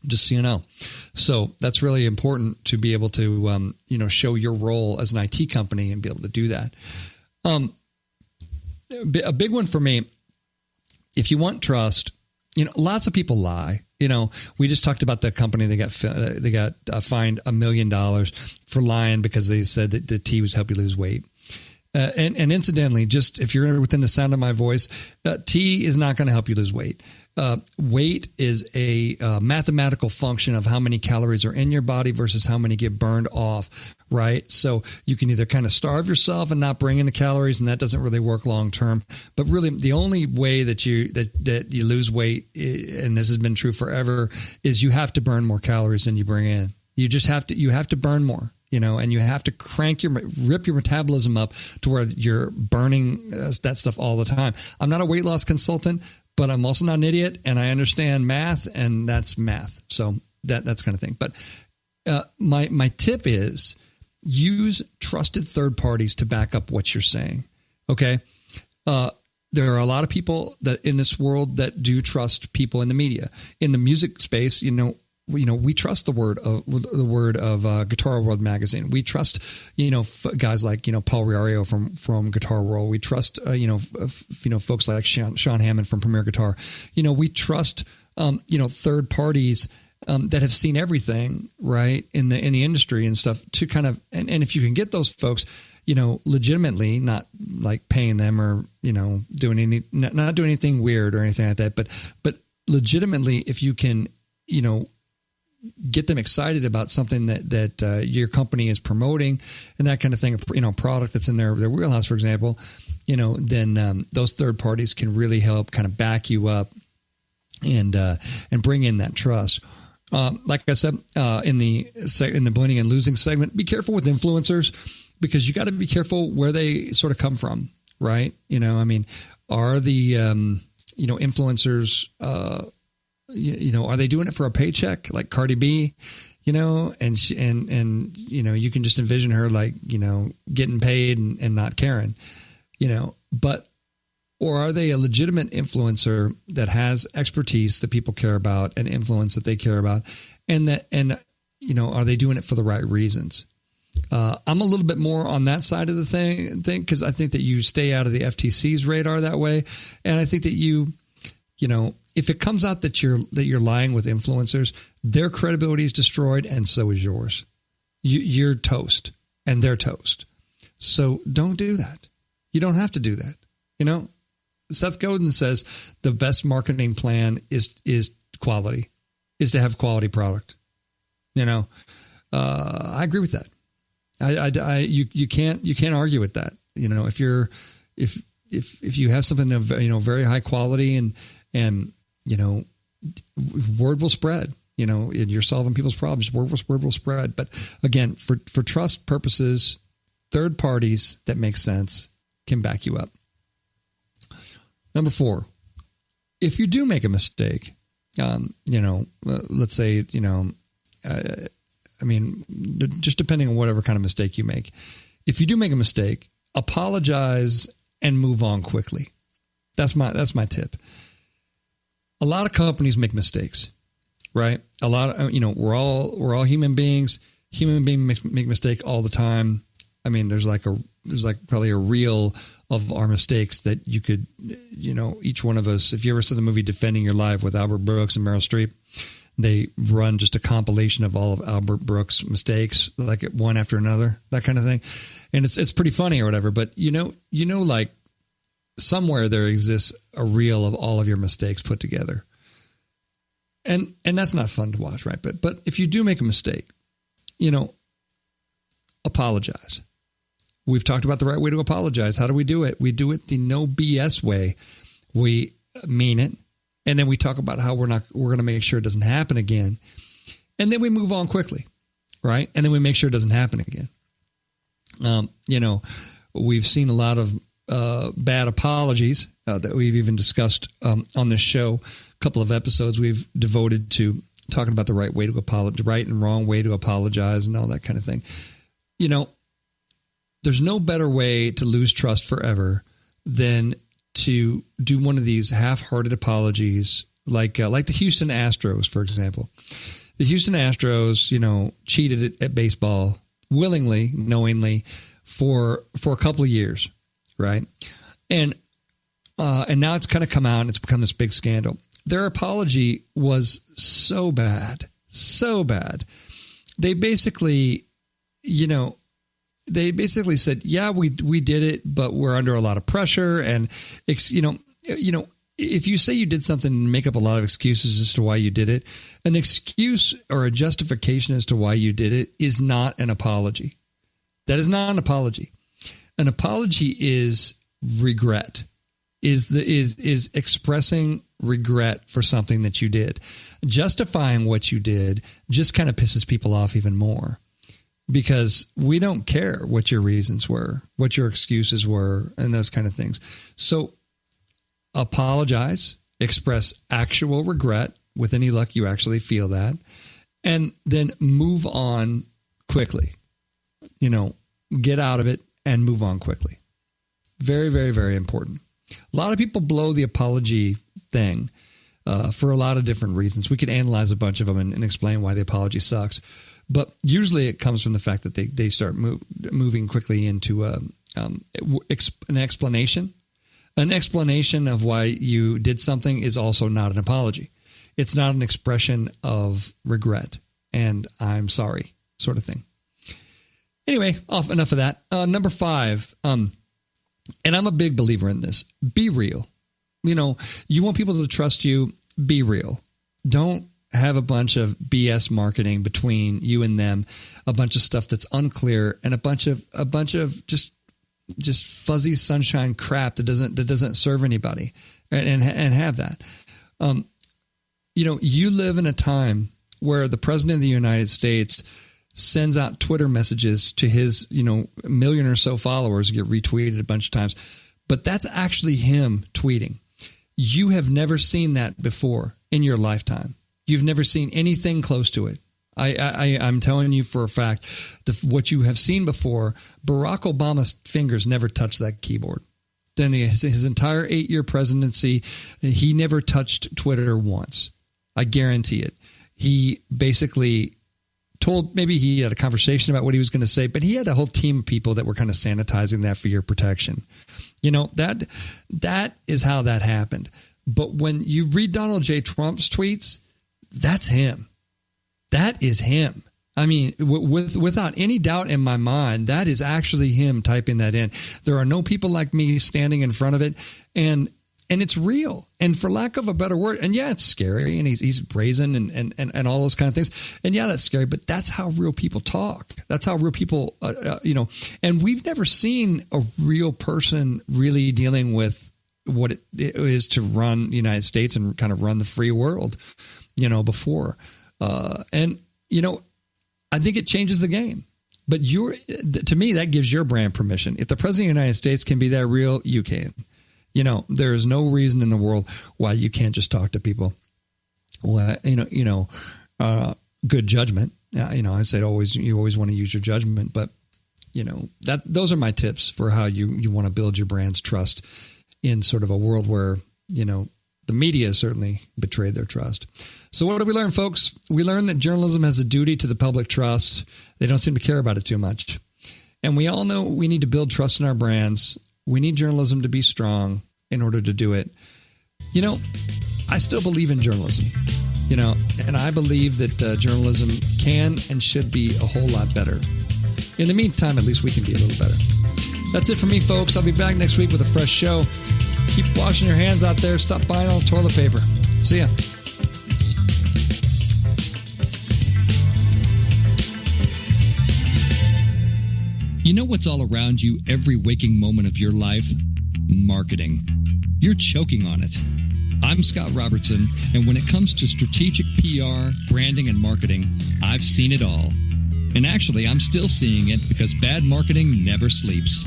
Just so you know. So that's really important to be able to, you know, show your role as an IT company and be able to do that. A big one for me, if you want trust, you know, lots of people lie. You know, we just talked about the company that got fined $1 million for lying because they said that the tea was help you lose weight. And incidentally, just if you're within the sound of my voice, tea is not going to help you lose weight. Weight is a mathematical function of how many calories are in your body versus how many get burned off, right? So you can either kind of starve yourself and not bring in the calories, and that doesn't really work long term. But really, the only way that you lose weight, and this has been true forever, is you have to burn more calories than you bring in. You have to burn more. You know, and you have to rip your metabolism up to where you're burning that stuff all the time. I'm not a weight loss consultant, but I'm also not an idiot, and I understand math, and that's math. So that's kind of thing. But my tip is use trusted third parties to back up what you're saying. Okay. There are a lot of people that in this world that do trust people in the media. In the music space, we trust the word of Guitar World magazine. We trust, guys like, Paul Riario from Guitar World. We trust, folks like Sean Hammond from Premier Guitar. We trust, third parties that have seen everything, right, in the industry and stuff to kind of, and if you can get those folks, legitimately, not like paying them or, not doing anything weird or anything like that, but legitimately, if you can, get them excited about something that your company is promoting and that kind of thing, a product that's in their wheelhouse, for example, then those third parties can really help kind of back you up and bring in that trust. Like I said, in the winning and losing segment, be careful with influencers because you got to be careful where they sort of come from, right? Are the, influencers, are they doing it for a paycheck like Cardi B, and you can just envision her like, getting paid and not caring, or are they a legitimate influencer that has expertise that people care about and influence that they care about? And are they doing it for the right reasons? I'm a little bit more on that side of the thing because I think that you stay out of the FTC's radar that way. And I think that if it comes out that you're lying with influencers, their credibility is destroyed, and so is yours. You're toast, and they're toast. So don't do that. You don't have to do that. Seth Godin says the best marketing plan is quality, is to have quality product. I agree with that. You can't argue with that. If you have something of very high quality and word will spread, you're solving people's problems. Word will spread. But again, for trust purposes, third parties that make sense can back you up. Number 4, if you do make a mistake, let's say, just depending on whatever kind of mistake you make, if you do make a mistake, apologize and move on quickly. That's my tip. A lot of companies make mistakes, right? A lot of, we're all human beings. Human beings make mistake all the time. There's like a there's like probably a reel of our mistakes that you could, each one of us, if you ever saw the movie Defending Your Life with Albert Brooks and Meryl Streep, they run just a compilation of all of Albert Brooks' mistakes, like one after another, that kind of thing. And it's pretty funny or whatever, but like somewhere there exists a reel of all of your mistakes put together. And that's not fun to watch, right? But if you do make a mistake, apologize. We've talked about the right way to apologize. How do we do it? We do it the no BS way. We mean it. And then we talk about how we're going to make sure it doesn't happen again. And then we move on quickly, right? And then we make sure it doesn't happen again. We've seen a lot of bad apologies that we've even discussed on this show. A couple of episodes we've devoted to talking about the right way to apologize, right and wrong way to apologize and all that kind of thing. There's no better way to lose trust forever than to do one of these half-hearted apologies, like the Houston Astros, for example. The Houston Astros, cheated at baseball willingly, knowingly for a couple of years, right? And now it's kind of come out and it's become this big scandal. Their apology was so bad. They basically, said, yeah, we did it, but we're under a lot of pressure. And, if you say you did something and make up a lot of excuses as to why you did it, an excuse or a justification as to why you did it is not an apology. That is not an apology. An apology is regret, is expressing regret for something that you did. Justifying what you did just kind of pisses people off even more, because we don't care what your reasons were, what your excuses were, and those kind of things. So apologize, express actual regret. With any luck, you actually feel that, and then move on quickly. Get out of it and move on quickly. Very, very, very important. A lot of people blow the apology thing for a lot of different reasons. We could analyze a bunch of them and explain why the apology sucks. But usually it comes from the fact that they start moving quickly into an explanation. An explanation of why you did something is also not an apology. It's not an expression of regret and I'm sorry sort of thing. Anyway, enough of that. Number 5, and I'm a big believer in this. Be real. You want people to trust you. Be real. Don't have a bunch of BS marketing between you and them, a bunch of stuff that's unclear, and a bunch of just fuzzy sunshine crap that doesn't serve anybody, and have that. You live in a time where the president of the United States sends out Twitter messages to his, million or so followers, get retweeted a bunch of times, but that's actually him tweeting. You have never seen that before in your lifetime. You've never seen anything close to it. I'm telling you for a fact, what you have seen before, Barack Obama's fingers never touched that keyboard. Then his entire 8-year presidency, he never touched Twitter once. I guarantee it. He basically maybe he had a conversation about what he was going to say, but he had a whole team of people that were kind of sanitizing that for your protection. That is how that happened. But when you read Donald J. Trump's tweets, that's him. That is him. I mean, without any doubt in my mind, that is actually him typing that in. There are no people like me standing in front of it, and it's real. And for lack of a better word, and yeah, it's scary, and he's brazen and all those kind of things. And yeah, that's scary, but that's how real people talk. That's how real people, and we've never seen a real person really dealing with what it is to run the United States and kind of run the free world, before. I think it changes the game. But to me, that gives your brand permission. If the president of the United States can be that real, you can. There is no reason in the world why you can't just talk to people. Well, good judgment. I'd say you always want to use your judgment, but those are my tips for how you want to build your brand's trust in sort of a world where, the media certainly betrayed their trust. So what did we learn, folks? We learned that journalism has a duty to the public trust. They don't seem to care about it too much. And we all know we need to build trust in our brands. We need journalism to be strong in order to do it. You know, I still believe in journalism, you know, and I believe that journalism can and should be a whole lot better. In the meantime, at least we can be a little better. That's it for me, folks. I'll be back next week with a fresh show. Keep washing your hands out there. Stop buying all the toilet paper. See ya. You know what's all around you every waking moment of your life? Marketing. You're choking on it. I'm Scott Robertson, and when it comes to strategic PR, branding, and marketing, I've seen it all. And actually, I'm still seeing it because bad marketing never sleeps.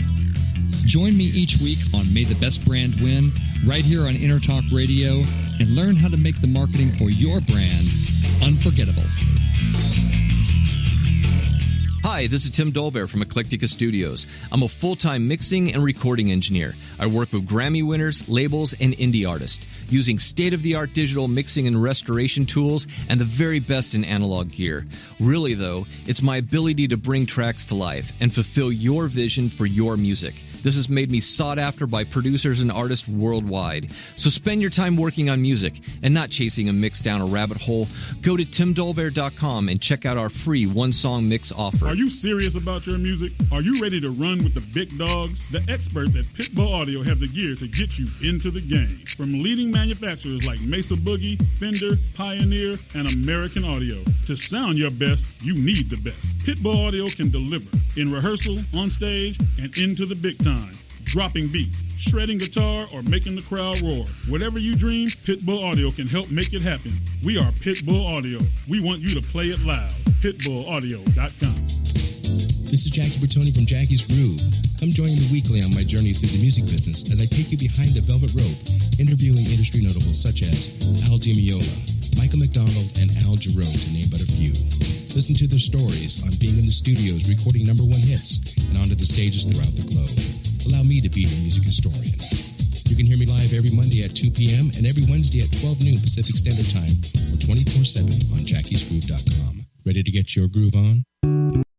Join me each week on May the Best Brand Win, right here on Entertalk Radio, and learn how to make the marketing for your brand unforgettable. Hi, this is Tim Dolbear from Eclectica Studios. I'm a full-time mixing and recording engineer. I work with Grammy winners, labels, and indie artists, using state-of-the-art digital mixing and restoration tools and the very best in analog gear. Really, though, it's my ability to bring tracks to life and fulfill your vision for your music. This has made me sought after by producers and artists worldwide. So spend your time working on music and not chasing a mix down a rabbit hole. Go to timdolbear.com and check out our free one-song mix offer. Are you serious about your music? Are you ready to run with the big dogs? The experts at Pitbull Audio have the gear to get you into the game. From leading manufacturers like Mesa Boogie, Fender, Pioneer, and American Audio. To sound your best, you need the best. Pitbull Audio can deliver in rehearsal, on stage, and into the big time. Dropping beats, shredding guitar, or making the crowd roar. Whatever you dream, Pitbull Audio can help make it happen. We are Pitbull Audio. We want you to play it loud. PitbullAudio.com. This is Jackie Bertoni from Jackie's Groove. Come join me weekly on my journey through the music business as I take you behind the velvet rope, interviewing industry notables such as Al DiMeola, Michael McDonald, and Al Jarreau, to name but a few. Listen to their stories on being in the studios recording #1 hits and onto the stages throughout the globe. Allow me to be your music historian. You can hear me live every Monday at 2 p.m. and every Wednesday at 12 noon Pacific Standard Time or 24/7 on jackiesgroove.com. Ready to get your groove on?